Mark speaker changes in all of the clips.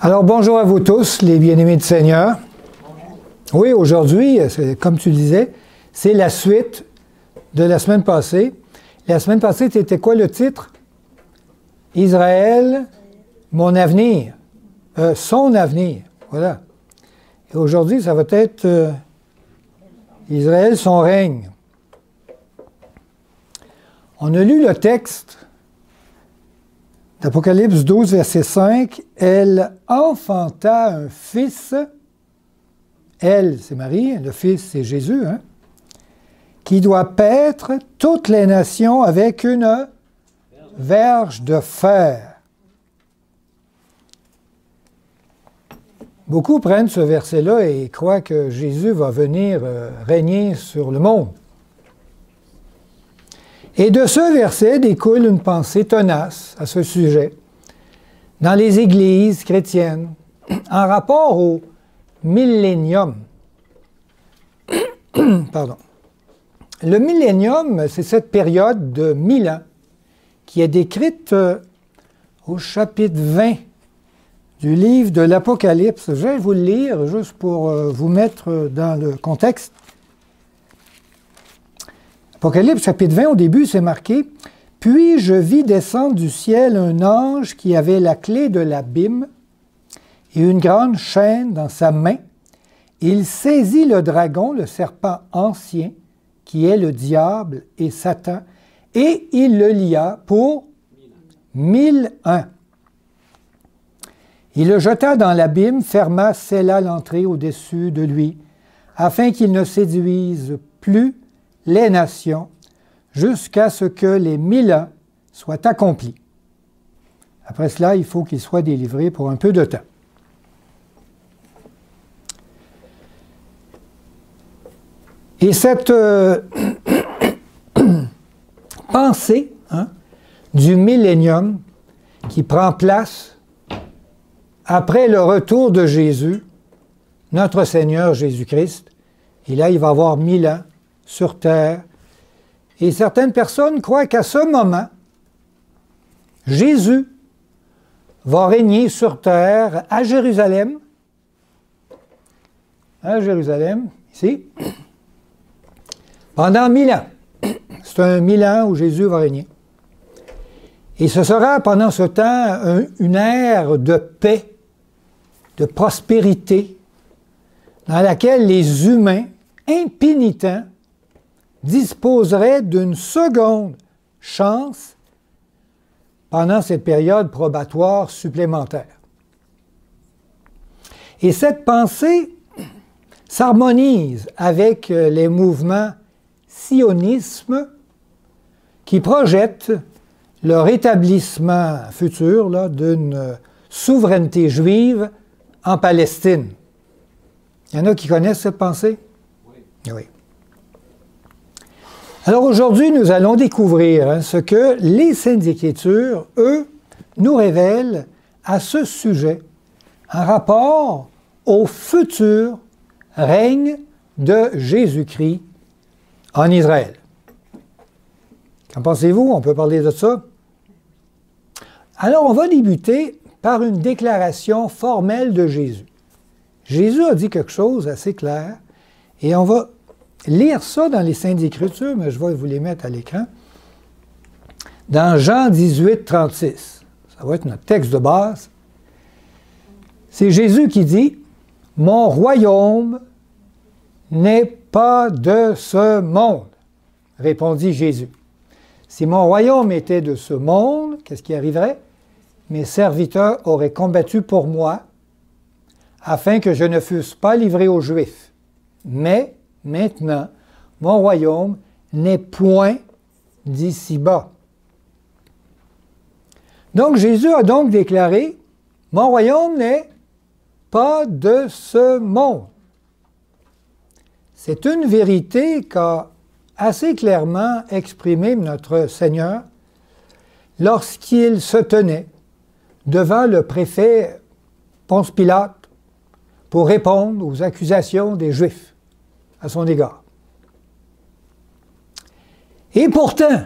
Speaker 1: Alors, bonjour à vous tous, les bien-aimés du Seigneur. Oui, aujourd'hui, comme tu disais, c'est la suite de la semaine passée. La semaine passée, c'était quoi le titre? Israël, mon avenir. Son avenir, voilà. Et aujourd'hui, ça va être Israël, son règne. On a lu le texte d'Apocalypse 12, verset 5. Elle enfanta un fils. Elle, c'est Marie, le fils, c'est Jésus, hein, qui doit paître toutes les nations avec une verge de fer. Beaucoup prennent ce verset-là et croient que Jésus va venir régner sur le monde. Et de ce verset découle une pensée tenace à ce sujet dans les églises chrétiennes en rapport au millénium. Pardon. Le millénium, c'est cette période de 1000 ans qui est décrite au chapitre 20 du livre de l'Apocalypse. Je vais vous le lire juste pour vous mettre dans le contexte. Apocalypse chapitre 20, au début, c'est marqué « Puis je vis descendre du ciel un ange qui avait la clé de l'abîme et une grande chaîne dans sa main. Il saisit le dragon, le serpent ancien, qui est le diable et Satan, et il le lia pour 1000 ans. Il le jeta dans l'abîme, ferma, scella l'entrée au-dessus de lui, afin qu'il ne séduise plus les nations, jusqu'à ce que les 1000 ans soient accomplis. Après cela, il faut qu'il soit délivré pour un peu de temps. » Et cette pensée du millénium qui prend place après le retour de Jésus, notre Seigneur Jésus-Christ, et là, il va avoir 1000 ans sur terre. Et certaines personnes croient qu'à ce moment, Jésus va régner sur terre à Jérusalem, ici, pendant 1000 ans. C'est un 1000 ans où Jésus va régner. Et ce sera pendant ce temps une ère de paix, de prospérité, dans laquelle les humains impénitents disposeraient d'une seconde chance pendant cette période probatoire supplémentaire. Et cette pensée s'harmonise avec les mouvements sionisme qui projettent le rétablissement futur d'une souveraineté juive en Palestine. Il y en a qui connaissent cette pensée? Oui. Alors aujourd'hui, nous allons découvrir ce que les Saintes Écritures, eux, nous révèlent à ce sujet en rapport au futur règne de Jésus-Christ en Israël. Qu'en pensez-vous? On peut parler de ça? Alors, on va débuter par une déclaration formelle de Jésus. Jésus a dit quelque chose assez clair, et on va lire ça dans les Saintes Écritures, mais je vais vous les mettre à l'écran. Dans Jean 18, 36, ça va être notre texte de base. C'est Jésus qui dit « Mon royaume n'est pas de ce monde. » Répondit Jésus. Si mon royaume était de ce monde, qu'est-ce qui arriverait? Mes serviteurs auraient combattu pour moi, afin que je ne fusse pas livré aux Juifs. Mais maintenant, mon royaume n'est point d'ici-bas. Donc Jésus a donc déclaré, mon royaume n'est pas de ce monde. C'est une vérité qu'a assez clairement exprimée notre Seigneur lorsqu'il se tenait devant le préfet Ponce Pilate pour répondre aux accusations des Juifs à son égard. Et pourtant,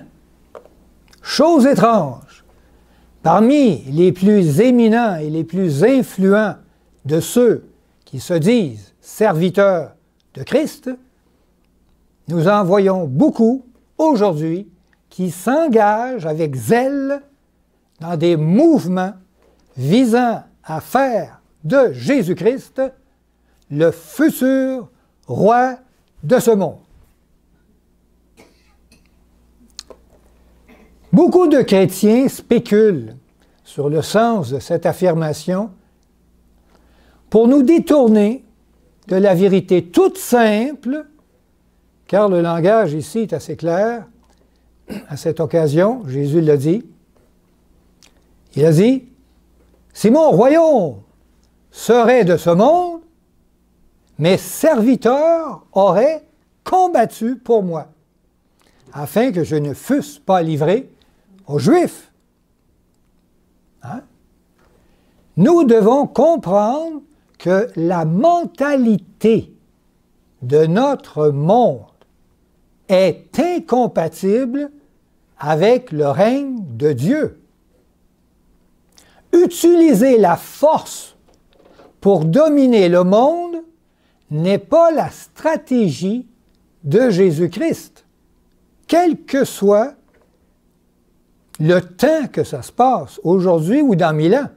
Speaker 1: chose étrange, Parmi les plus éminents et les plus influents de ceux qui se disent serviteurs de Christ, nous en voyons beaucoup aujourd'hui qui s'engagent avec zèle dans des mouvements visant à faire de Jésus-Christ le futur roi de ce monde. Beaucoup de chrétiens spéculent sur le sens de cette affirmation pour nous détourner de la vérité toute simple, car le langage ici est assez clair. À cette occasion, Jésus l'a dit. Il a dit, « Si mon royaume serait de ce monde, mes serviteurs auraient combattu pour moi, afin que je ne fusse pas livré aux Juifs. » Hein? Nous devons comprendre que la mentalité de notre monde est incompatible avec le règne de Dieu. Utiliser la force pour dominer le monde n'est pas la stratégie de Jésus-Christ, quel que soit le temps que ça se passe, aujourd'hui ou dans 1000 ans.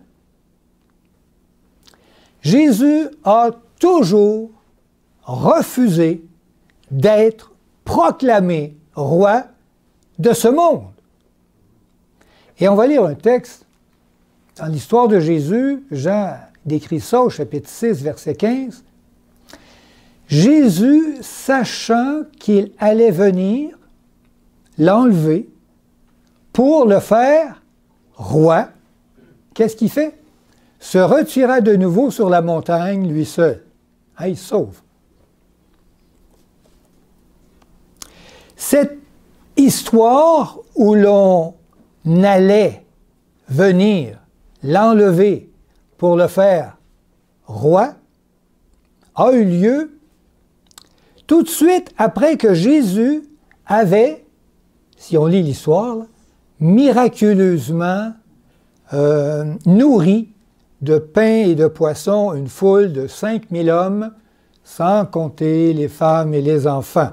Speaker 1: Jésus a toujours refusé d'être proclamé roi de ce monde. Et on va lire un texte dans l'histoire de Jésus. Jean décrit ça au chapitre 6, verset 15. Jésus, sachant qu'il allait venir, l'enlever pour le faire roi. Qu'est-ce qu'il fait? Se retira de nouveau sur la montagne, lui seul. Ah, il se sauve. Cette histoire où l'on allait venir l'enlever pour le faire roi a eu lieu tout de suite après que Jésus avait, si on lit l'histoire, miraculeusement nourri de pain et de poissons une foule de 5000 hommes, sans compter les femmes et les enfants.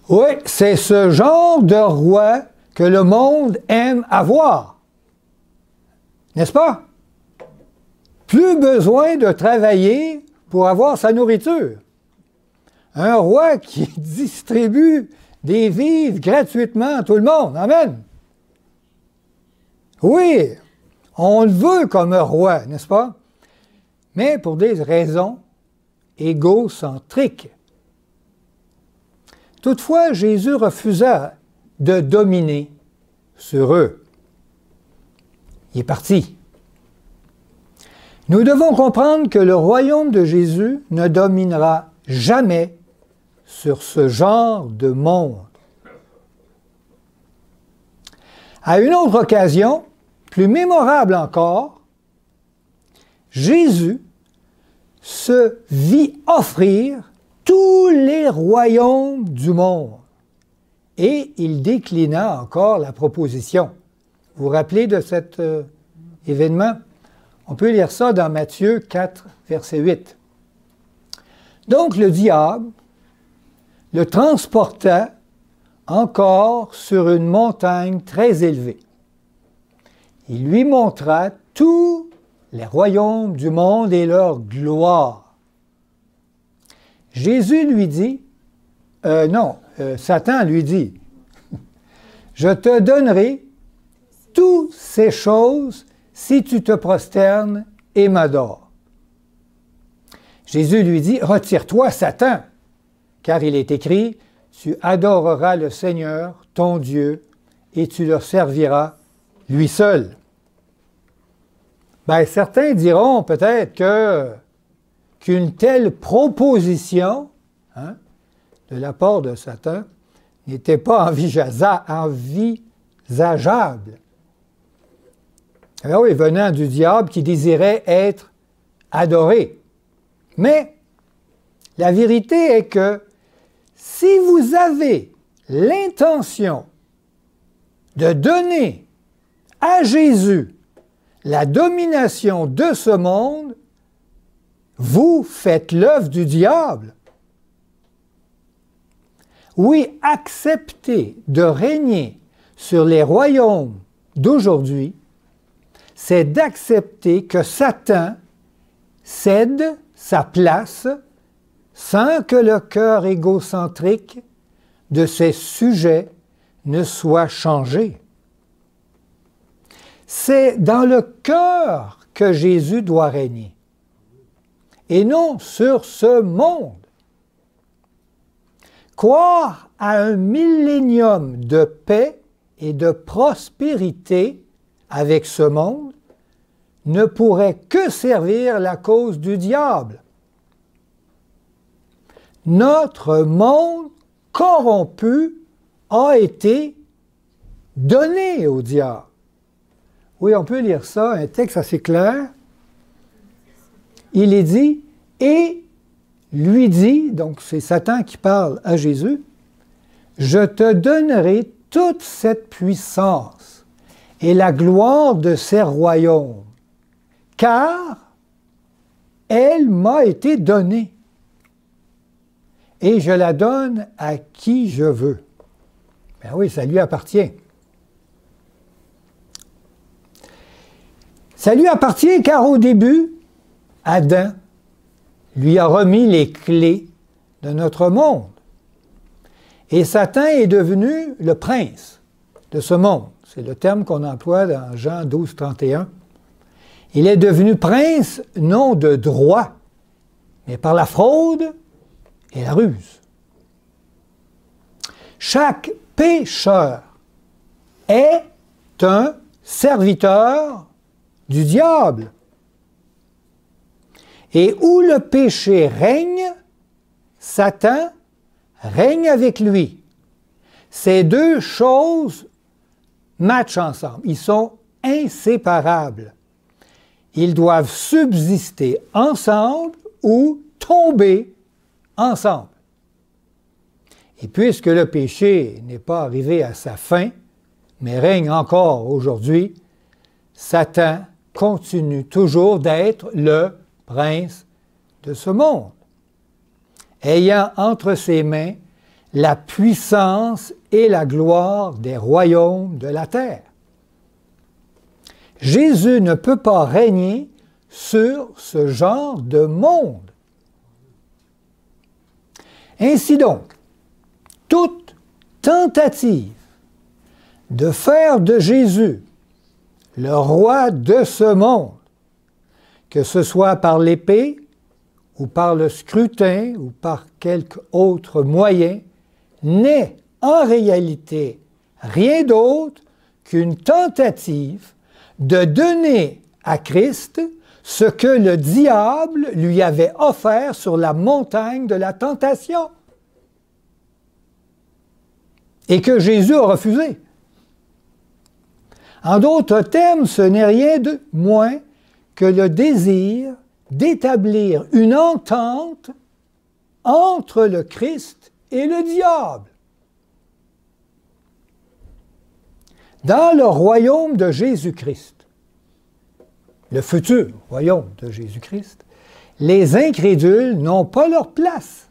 Speaker 1: Oui, c'est ce genre de roi que le monde aime avoir. N'est-ce pas? Plus besoin de travailler pour avoir sa nourriture. Un roi qui distribue des vivres gratuitement à tout le monde. Amen. Oui, on le veut comme un roi, n'est-ce pas? Mais pour des raisons égocentriques. Toutefois, Jésus refusa de dominer sur eux. Il est parti. Nous devons comprendre que le royaume de Jésus ne dominera jamais sur ce genre de monde. À une autre occasion, plus mémorable encore, Jésus se vit offrir tous les royaumes du monde. Et il déclina encore la proposition. Vous vous rappelez de cet événement? On peut lire ça dans Matthieu 4, verset 8. Donc le diable le transporta encore sur une montagne très élevée. Il lui montra tous les royaumes du monde et leur gloire. Jésus lui dit, Satan lui dit, « Je te donnerai toutes ces choses si tu te prosternes et m'adores. » Jésus lui dit, « Retire-toi, Satan, car il est écrit, tu adoreras le Seigneur, ton Dieu, et tu le serviras lui seul. » Bien, certains diront peut-être qu'une telle proposition de la part de Satan n'était pas envisageable. Alors oui, venant du diable qui désirait être adoré. Mais la vérité est que si vous avez l'intention de donner à Jésus la domination de ce monde, vous faites l'œuvre du diable. Oui, accepter de régner sur les royaumes d'aujourd'hui, c'est d'accepter que Satan cède sa place sans que le cœur égocentrique de ses sujets ne soit changé. C'est dans le cœur que Jésus doit régner, et non sur ce monde. Croire à un millénium de paix et de prospérité avec ce monde ne pourrait que servir la cause du diable. Notre monde corrompu a été donné au diable. Oui, on peut lire ça, un texte assez clair. Il est dit, et lui dit, donc c'est Satan qui parle à Jésus, « Je te donnerai toute cette puissance et la gloire de ces royaumes, car elle m'a été donnée, et je la donne à qui je veux. » Ben oui, ça lui appartient. Ça lui appartient car au début, Adam lui a remis les clés de notre monde. Et Satan est devenu le prince de ce monde. C'est le terme qu'on emploie dans Jean 12, 31. Il est devenu prince non de droit, mais par la fraude et la ruse. Chaque pécheur est un serviteur du diable. Et où le péché règne, Satan règne avec lui. Ces deux choses matchent ensemble. Ils sont inséparables. Ils doivent subsister ensemble ou tomber ensemble. Et puisque le péché n'est pas arrivé à sa fin, mais règne encore aujourd'hui, Satan continue toujours d'être le prince de ce monde, ayant entre ses mains la puissance et la gloire des royaumes de la terre. Jésus ne peut pas régner sur ce genre de monde. Ainsi donc, toute tentative de faire de Jésus le roi de ce monde, que ce soit par l'épée, ou par le scrutin, ou par quelque autre moyen, n'est en réalité rien d'autre qu'une tentative de donner à Christ ce que le diable lui avait offert sur la montagne de la tentation et que Jésus a refusé. En d'autres termes, ce n'est rien de moins que le désir d'établir une entente entre le Christ et le diable. Dans le royaume de Jésus-Christ, le futur royaume de Jésus-Christ, les incrédules n'ont pas leur place.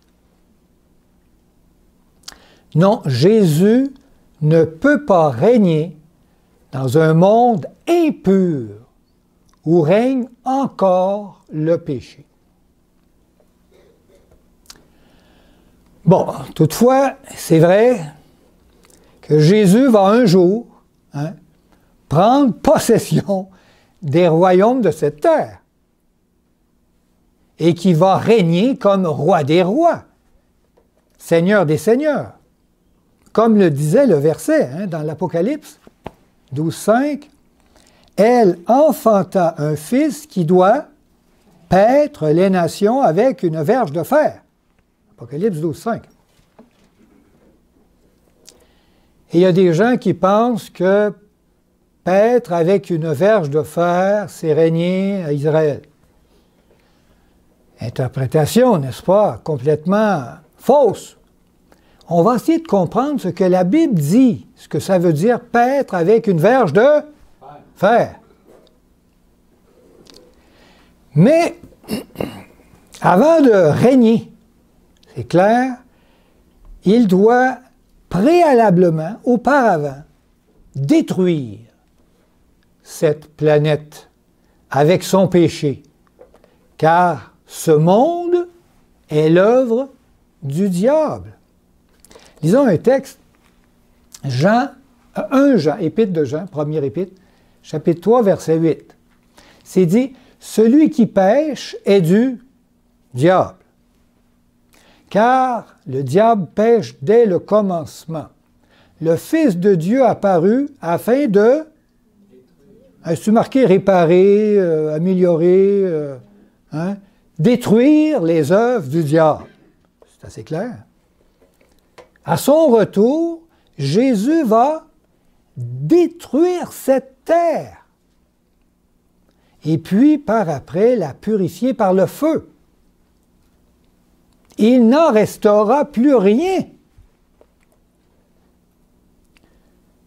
Speaker 1: Non, Jésus ne peut pas régner dans un monde impur où règne encore le péché. Bon, toutefois, c'est vrai que Jésus va un jour prendre possession des royaumes de cette terre et qui va régner comme roi des rois, seigneur des seigneurs, comme le disait le verset dans l'Apocalypse 12,5, « Elle enfanta un fils qui doit paître les nations avec une verge de fer. » Apocalypse 12,5. Et il y a des gens qui pensent que paître avec une verge de fer, c'est régner à Israël. Interprétation, n'est-ce pas, complètement fausse. On va essayer de comprendre ce que la Bible dit, ce que ça veut dire paître avec une verge de faire. Mais, avant de régner, c'est clair, il doit préalablement, auparavant, détruire cette planète avec son péché, car ce monde est l'œuvre du diable. Lisons un texte, Jean, épître de Jean, première épître, chapitre 3, verset 8. C'est dit, « Celui qui pêche est du diable, car le diable pêche dès le commencement. Le Fils de Dieu apparut afin de... » Est-ce marqué réparer, améliorer, détruire les œuvres du diable? C'est assez clair. À son retour, Jésus va détruire cette terre et puis par après la purifier par le feu. Il n'en restera plus rien.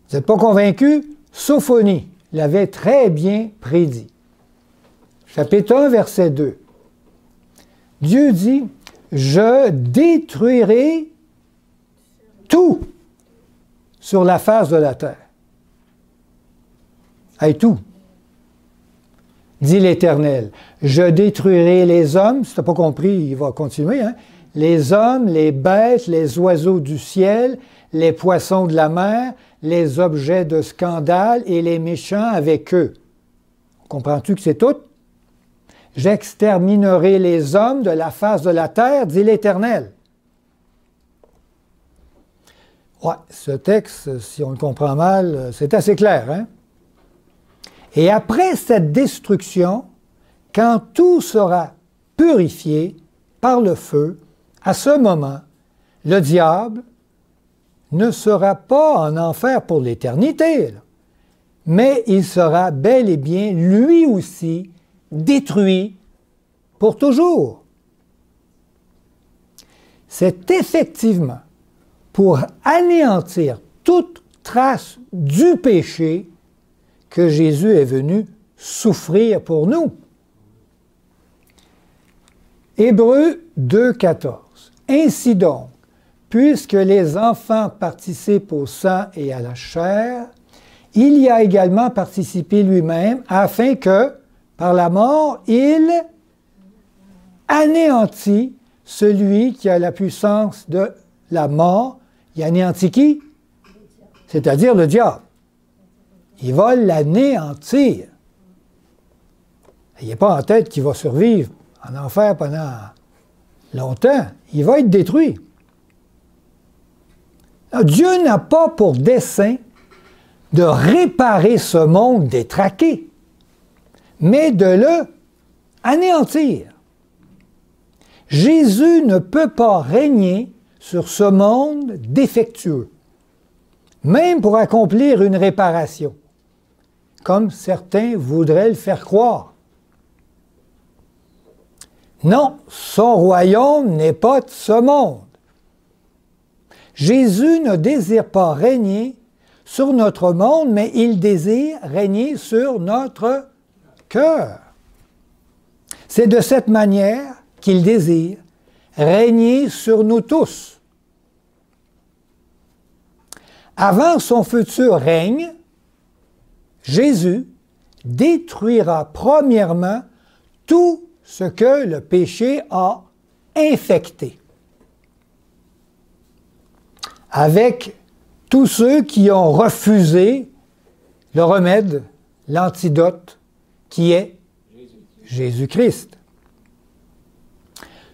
Speaker 1: Vous n'êtes pas convaincu? Sophonie l'avait très bien prédit. Chapitre 1, verset 2. Dieu dit, « Je détruirai tout sur la face de la terre. » Hey, tout. Dit l'Éternel, « Je détruirai les hommes. » Si tu n'as pas compris, il va continuer. Hein? Les hommes, les bêtes, les oiseaux du ciel, les poissons de la mer, les objets de scandale et les méchants avec eux. Comprends-tu que c'est tout? J'exterminerai les hommes de la face de la terre, dit l'Éternel. Ouais, ce texte, si on le comprend mal, c'est assez clair, hein? Et après cette destruction, quand tout sera purifié par le feu, à ce moment, le diable ne sera pas en enfer pour l'éternité, mais il sera bel et bien, lui aussi, détruit pour toujours. C'est effectivement pour anéantir toute trace du péché que Jésus est venu souffrir pour nous. Hébreux 2,14. Ainsi donc, puisque les enfants participent au sang et à la chair, il y a également participé lui-même afin que, par la mort, il anéantit celui qui a la puissance de la mort. Il anéantit qui? C'est-à-dire le diable. Il va l'anéantir. Il n'est pas en tête qu'il va survivre en enfer pendant longtemps. Il va être détruit. Alors, Dieu n'a pas pour dessein de réparer ce monde détraqué, mais de le anéantir. Jésus ne peut pas régner sur ce monde défectueux, même pour accomplir une réparation, comme certains voudraient le faire croire. Non, son royaume n'est pas de ce monde. Jésus ne désire pas régner sur notre monde, mais il désire régner sur notre cœur. C'est de cette manière qu'il désire régner sur nous tous. Avant son futur règne, Jésus détruira premièrement tout ce que le péché a infecté. Avec tous ceux qui ont refusé le remède, l'antidote, qui est Jésus-Christ.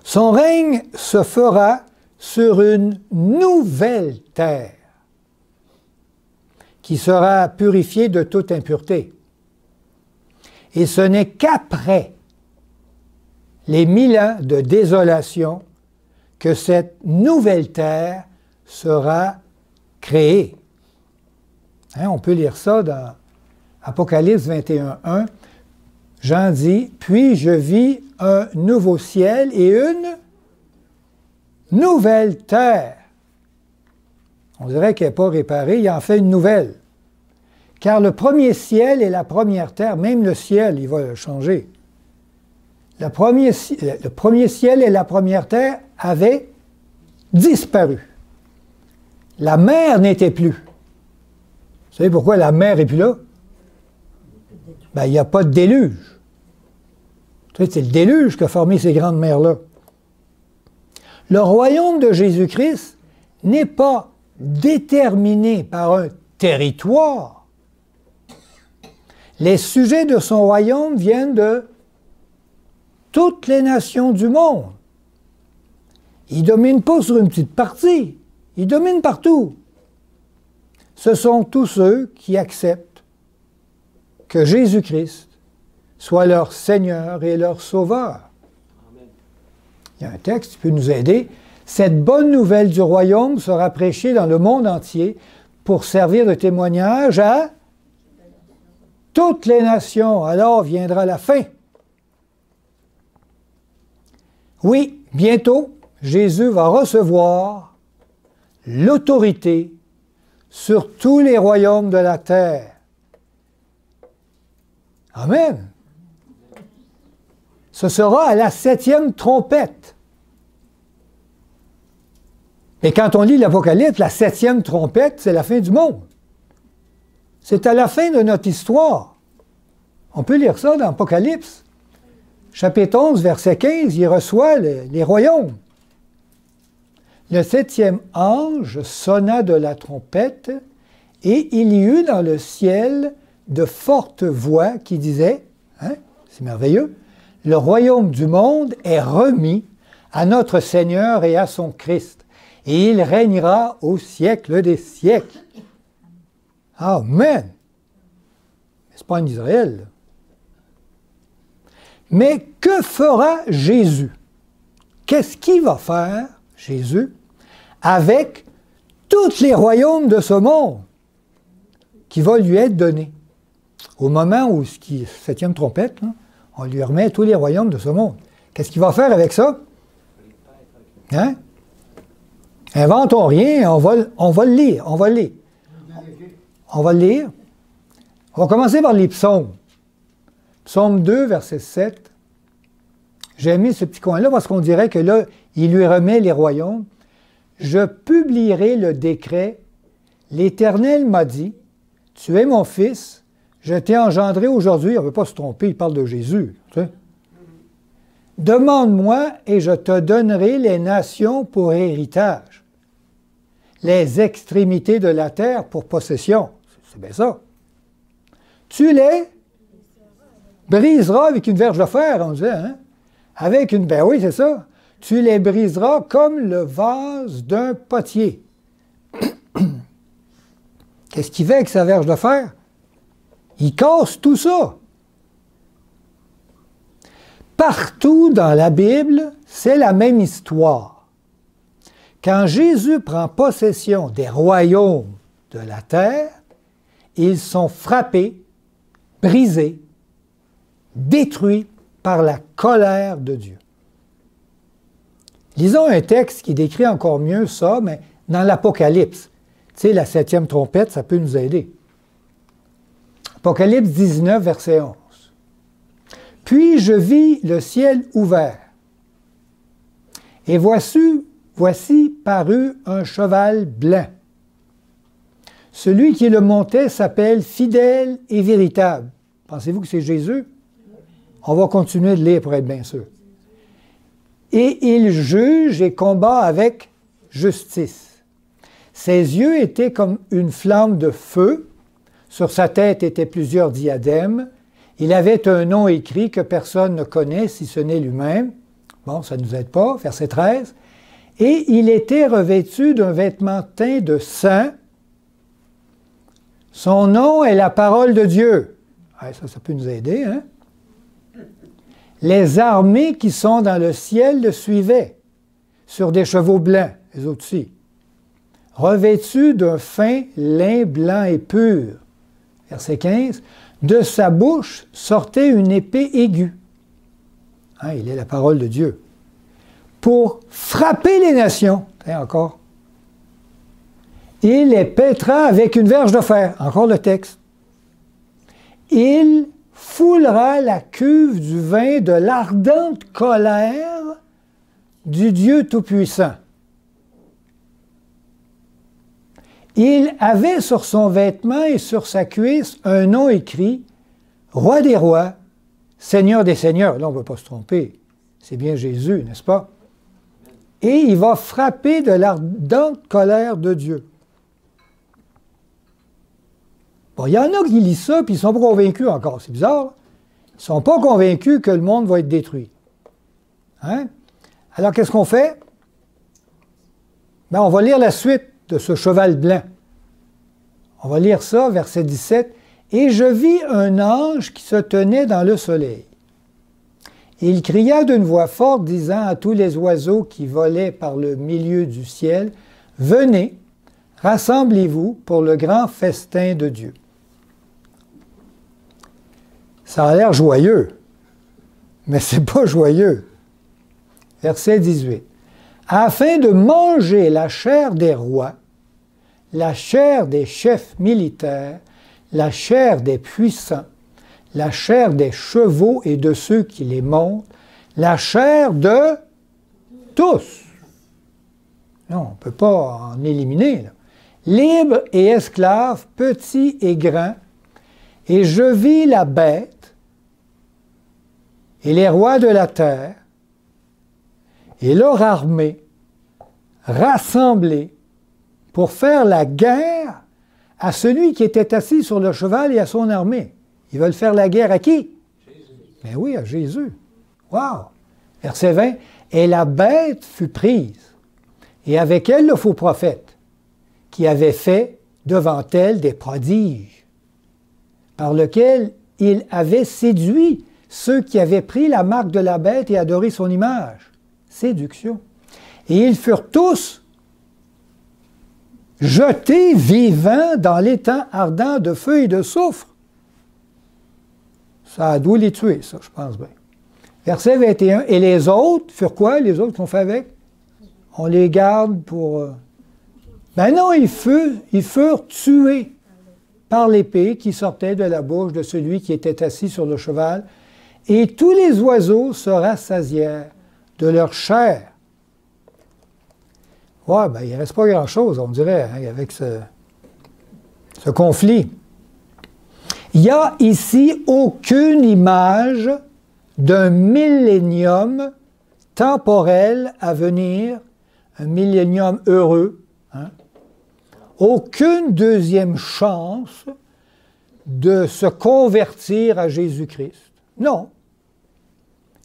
Speaker 1: Son règne se fera sur une nouvelle terre qui sera purifiée de toute impureté. Et ce n'est qu'après les 1000 ans de désolation que cette nouvelle terre sera créée. Hein, on peut lire ça dans Apocalypse 21:1. Jean dit, « Puis je vis un nouveau ciel et une nouvelle terre. » On dirait qu'elle n'est pas réparée, il en fait une nouvelle. Car le premier ciel et la première terre, même le ciel, il va changer. Le premier ciel et la première terre avaient disparu. La mer n'était plus. Vous savez pourquoi la mer n'est plus là? Ben, il n'y a pas de déluge. C'est le déluge qui a formé ces grandes mers-là. Le royaume de Jésus-Christ n'est pas déterminé par un territoire. Les sujets de son royaume viennent de toutes les nations du monde. Il ne domine pas sur une petite partie, il domine partout. Ce sont tous ceux qui acceptent que Jésus-Christ soit leur Seigneur et leur Sauveur. Amen. Il y a un texte qui peut nous aider. Cette bonne nouvelle du royaume sera prêchée dans le monde entier pour servir de témoignage à toutes les nations. Alors viendra la fin. Oui, bientôt, Jésus va recevoir l'autorité sur tous les royaumes de la terre. Amen. Ce sera à la 7e trompette. Et quand on lit l'Apocalypse, la 7e trompette, c'est la fin du monde. C'est à la fin de notre histoire. On peut lire ça dans l'Apocalypse. Chapitre 11, verset 15, il reçoit les royaumes. Le 7e ange sonna de la trompette, et il y eut dans le ciel de fortes voix qui disaient, hein, c'est merveilleux, le royaume du monde est remis à notre Seigneur et à son Christ, et il régnera au siècle des siècles. Amen. C'est pas en Israël. Mais que fera Jésus? Qu'est-ce qu'il va faire, Jésus, avec tous les royaumes de ce monde qui va lui être donné? Au moment où, septième trompette, là, on lui remet tous les royaumes de ce monde. Qu'est-ce qu'il va faire avec ça? Hein? Inventons rien, on va le lire, on va le lire. On va le lire. On va commencer par les psaumes. Psaume 2, verset 7. J'ai mis ce petit coin-là parce qu'on dirait que là, il lui remet les royaumes. Je publierai le décret. L'Éternel m'a dit, tu es mon fils, je t'ai engendré aujourd'hui. On ne veut pas se tromper, il parle de Jésus. Tu sais. Demande-moi et je te donnerai les nations pour héritage, les extrémités de la terre pour possession. C'est bien ça. Tu les briseras avec une verge de fer, on disait, hein? Avec une... Ben oui, c'est ça. Tu les briseras comme le vase d'un potier. Qu'est-ce qu'il fait avec sa verge de fer? Il casse tout ça. Partout dans la Bible, c'est la même histoire. Quand Jésus prend possession des royaumes de la terre, ils sont frappés, brisés, détruits par la colère de Dieu. Lisons un texte qui décrit encore mieux ça, mais dans l'Apocalypse. Tu sais, la 7e trompette, ça peut nous aider. Apocalypse 19, verset 11. Puis je vis le ciel ouvert, et voici parut un cheval blanc. Celui qui le montait s'appelle Fidèle et Véritable. Pensez-vous que c'est Jésus? On va continuer de lire pour être bien sûr. Et il juge et combat avec justice. Ses yeux étaient comme une flamme de feu. Sur sa tête étaient plusieurs diadèmes. Il avait un nom écrit que personne ne connaît si ce n'est lui-même. Bon, ça ne nous aide pas. Verset 13. Et il était revêtu d'un vêtement teint de sang. Son nom est la parole de Dieu. Ouais, ça peut nous aider, hein? Les armées qui sont dans le ciel le suivaient, sur des chevaux blancs, les autres aussi, revêtus d'un fin lin blanc et pur. Verset 15. De sa bouche sortait une épée aiguë. Hein, il est la parole de Dieu. Pour frapper les nations. Hein, encore. Il les pètera avec une verge de fer. Encore le texte. il foulera la cuve du vin de l'ardente colère du Dieu Tout-Puissant. Il avait sur son vêtement et sur sa cuisse un nom écrit « Roi des rois, Seigneur des seigneurs ». Là, on ne va pas se tromper. C'est bien Jésus, n'est-ce pas? Et il va frapper de l'ardente colère de Dieu. Bon, il y en a qui lisent ça, puis ils ne sont pas convaincus encore. C'est bizarre. Ils ne sont pas convaincus que le monde va être détruit. Hein? Alors, qu'est-ce qu'on fait? Ben, on va lire la suite de ce cheval blanc. On va lire ça, verset 17. « Et je vis un ange qui se tenait dans le soleil. Il cria d'une voix forte, disant à tous les oiseaux qui volaient par le milieu du ciel, « Venez, rassemblez-vous pour le grand festin de Dieu. » Ça a l'air joyeux, mais ce n'est pas joyeux. Verset 18. « Afin de manger la chair des rois, la chair des chefs militaires, la chair des puissants, la chair des chevaux et de ceux qui les montent, la chair de tous. » Non, on ne peut pas en éliminer. Là. « Libres et esclaves, petits et grands, et je vis la bête et les rois de la terre et leur armée rassemblés pour faire la guerre à celui qui était assis sur le cheval et à son armée. » Ils veulent faire la guerre à qui? Jésus. Ben oui, à Jésus. Wow! Verset 20. « Et la bête fut prise, et avec elle le faux prophète, qui avait fait devant elle des prodiges, par lesquels il avait séduit ceux qui avaient pris la marque de la bête et adoré son image. » Séduction. « Et ils furent tous jetés vivants dans l'étang ardent de feu et de soufre. » Ça a dû les tuer, ça, je pense bien. Verset 21. « Et les autres furent quoi, les autres qu'on fait avec? On les garde pour... Ben non, ils furent tués par l'épée qui sortait de la bouche de celui qui était assis sur le cheval, et tous les oiseaux se rassasièrent de leur chair. » Ouais, ben il ne reste pas grand-chose, on dirait, hein, avec ce conflit. Il n'y a ici aucune image d'un millénium temporel à venir, un millénium heureux, hein? Aucune deuxième chance de se convertir à Jésus-Christ. Non.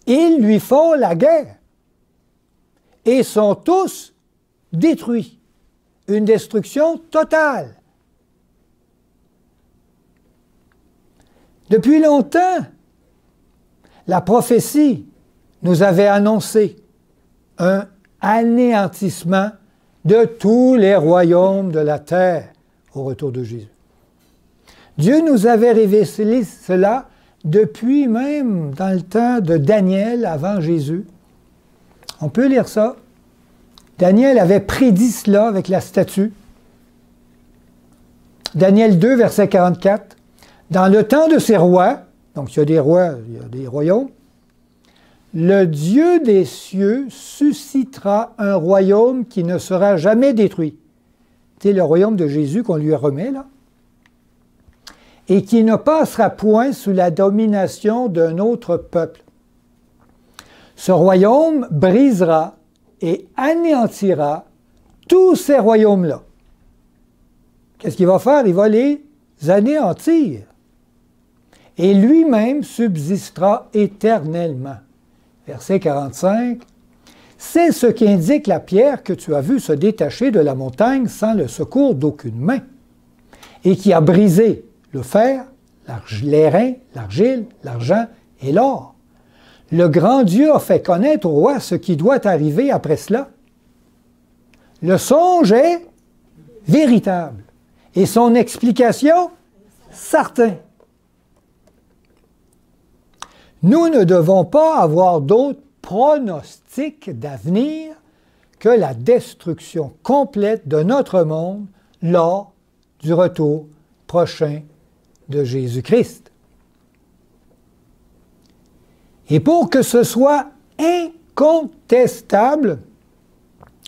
Speaker 1: Ils lui font la guerre et sont tous détruits. Une destruction totale. Depuis longtemps, la prophétie nous avait annoncé un anéantissement de tous les royaumes de la terre au retour de Jésus. Dieu nous avait révélé cela depuis même dans le temps de Daniel avant Jésus. On peut lire ça. Daniel avait prédit cela avec la statue. Daniel 2, verset 44. Dans le temps de ces rois, donc il y a des rois, il y a des royaumes, le Dieu des cieux suscitera un royaume qui ne sera jamais détruit. C'est le royaume de Jésus qu'on lui remet là. Et qui ne passera point sous la domination d'un autre peuple. Ce royaume brisera et anéantira tous ces royaumes-là. Qu'est-ce qu'il va faire? Il va les anéantir. Et lui-même subsistera éternellement. Verset 45. C'est ce qu'indique la pierre que tu as vue se détacher de la montagne sans le secours d'aucune main, et qui a brisé le fer, l'airain, l'argile, l'argent et l'or. Le grand Dieu a fait connaître au roi ce qui doit arriver après cela. Le songe est véritable et son explication certain. Nous ne devons pas avoir d'autre pronostic d'avenir que la destruction complète de notre monde lors du retour prochain de Jésus-Christ. Et pour que ce soit incontestable,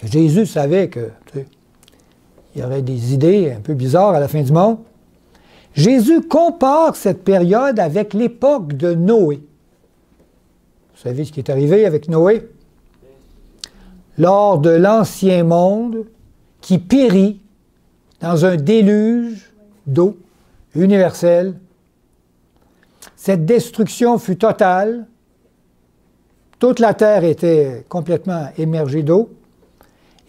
Speaker 1: Jésus savait que il y aurait des idées un peu bizarres à la fin du monde. Jésus compare cette période avec l'époque de Noé. Vous savez ce qui est arrivé avec Noé? Lors de l'ancien monde qui périt dans un déluge d'eau universelle, cette destruction fut totale. Toute la terre était complètement émergée d'eau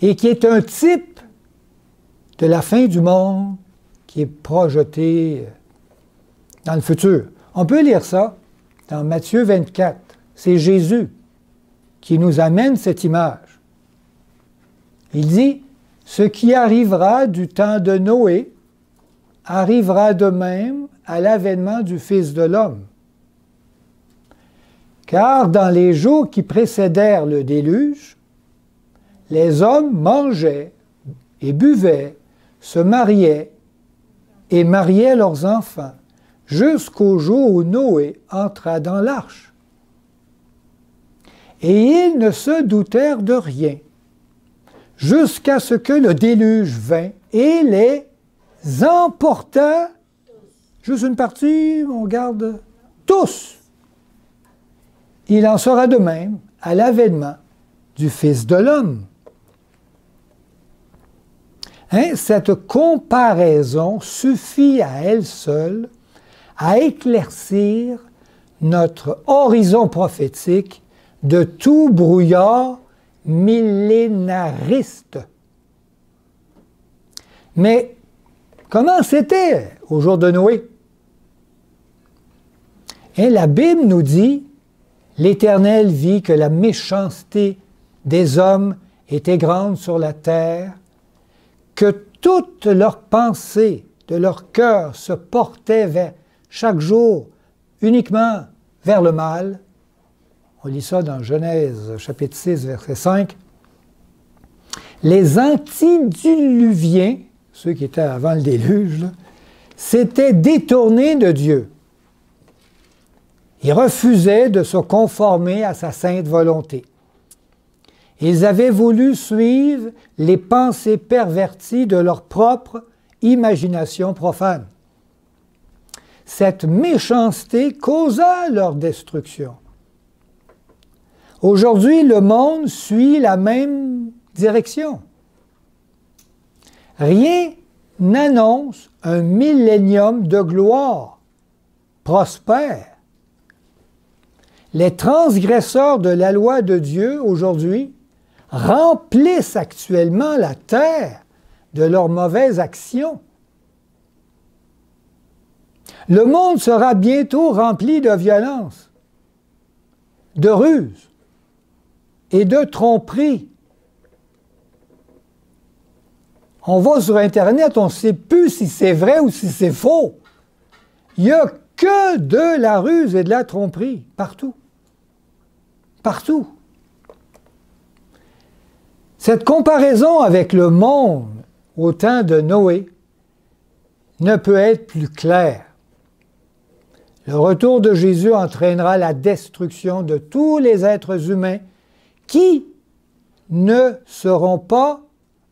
Speaker 1: et qui est un type de la fin du monde qui est projeté dans le futur. On peut lire ça dans Matthieu 24. C'est Jésus qui nous amène cette image. Il dit, « Ce qui arrivera du temps de Noé arrivera de même à l'avènement du Fils de l'homme. Car dans les jours qui précédèrent le déluge, les hommes mangeaient et buvaient, se mariaient et mariaient leurs enfants, jusqu'au jour où Noé entra dans l'arche. Et ils ne se doutèrent de rien, jusqu'à ce que le déluge vint et les emporta. Juste une partie, on garde tous. Il en sera de même à l'avènement du Fils de l'homme. Cette comparaison suffit à elle seule à éclaircir notre horizon prophétique de tout brouillard millénariste. Mais comment c'était au jour de Noé? La Bible nous dit, « L'Éternel vit que la méchanceté des hommes était grande sur la terre, que toutes leurs pensées de leur cœur se portaient vers chaque jour uniquement vers le mal. » On lit ça dans Genèse chapitre 6, verset 5. Les antidiluviens, ceux qui étaient avant le déluge, s'étaient détournés de Dieu. Ils refusaient de se conformer à sa sainte volonté. Ils avaient voulu suivre les pensées perverties de leur propre imagination profane. Cette méchanceté causa leur destruction. Aujourd'hui, le monde suit la même direction. Rien n'annonce un millénium de gloire prospère. Les transgresseurs de la loi de Dieu aujourd'hui remplissent actuellement la terre de leurs mauvaises actions. Le monde sera bientôt rempli de violence, de ruse et de tromperie. On va sur Internet, on ne sait plus si c'est vrai ou si c'est faux. Il n'y a que de la ruse et de la tromperie, partout. Partout. Cette comparaison avec le monde au temps de Noé ne peut être plus claire. Le retour de Jésus entraînera la destruction de tous les êtres humains qui ne seront pas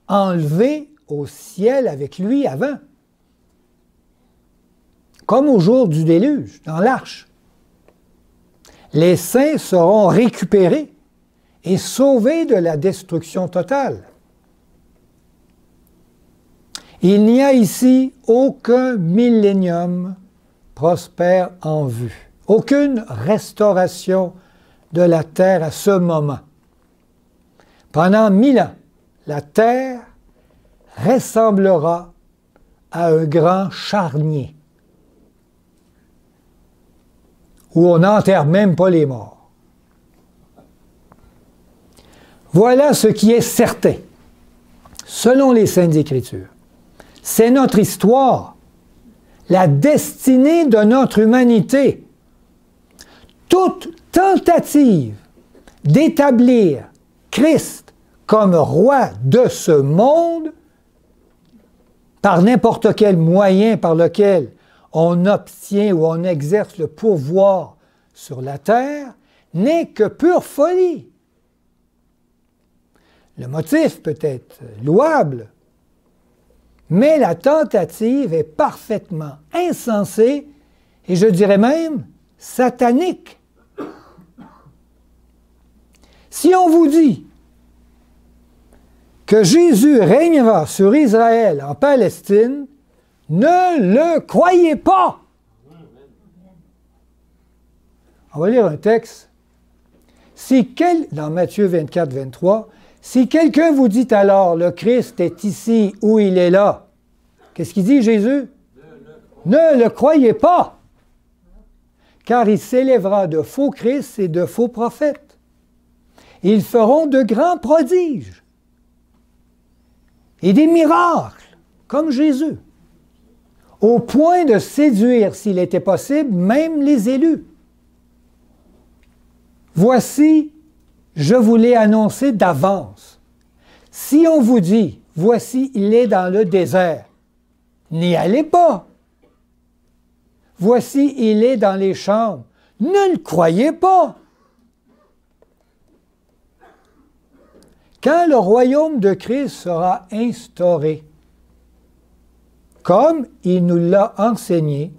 Speaker 1: enlevés au ciel avec lui avant. Comme au jour du déluge, dans l'arche. Les saints seront récupérés et sauvés de la destruction totale. Il n'y a ici aucun millénium prospère en vue, aucune restauration de la terre à ce moment. Pendant 1000 ans, la terre ressemblera à un grand charnier où on n'enterre même pas les morts. Voilà ce qui est certain, selon les Saintes Écritures. C'est notre histoire, la destinée de notre humanité. Toute tentative d'établir Christ comme roi de ce monde, par n'importe quel moyen par lequel on obtient ou on exerce le pouvoir sur la terre, n'est que pure folie. Le motif peut être louable, mais la tentative est parfaitement insensée et je dirais même satanique. Si on vous dit que Jésus régnera sur Israël en Palestine, ne le croyez pas. On va lire un texte. Dans Matthieu 24, 23, si quelqu'un vous dit alors, le Christ est ici ou il est là, qu'est-ce qu'il dit Jésus? Ne le croyez pas, car il s'élèvera de faux Christ et de faux prophètes. Ils feront de grands prodiges et des miracles, comme Jésus, au point de séduire, s'il était possible, même les élus. Voici, je vous l'ai annoncé d'avance. Si on vous dit, voici, il est dans le désert, n'y allez pas. Voici, il est dans les chambres, ne le croyez pas. Quand le royaume de Christ sera instauré, comme il nous l'a enseigné,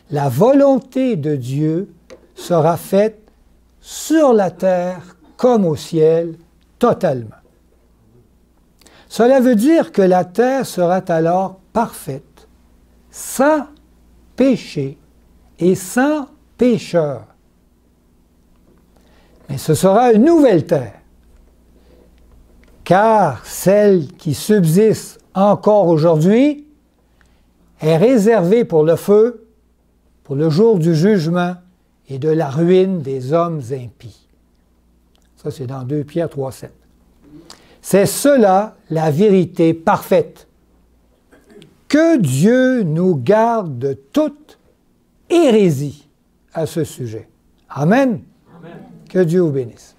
Speaker 1: la volonté de Dieu sera faite sur la terre comme au ciel, totalement. Cela veut dire que la terre sera alors parfaite, sans péché et sans pécheur. Mais ce sera une nouvelle terre, car celle qui subsiste encore aujourd'hui est réservée pour le feu, pour le jour du jugement et de la ruine des hommes impies. Ça, c'est dans 2 Pierre 3, 7. C'est cela la vérité parfaite. Que Dieu nous garde de toute hérésie à ce sujet. Amen. Amen. Que Dieu vous bénisse.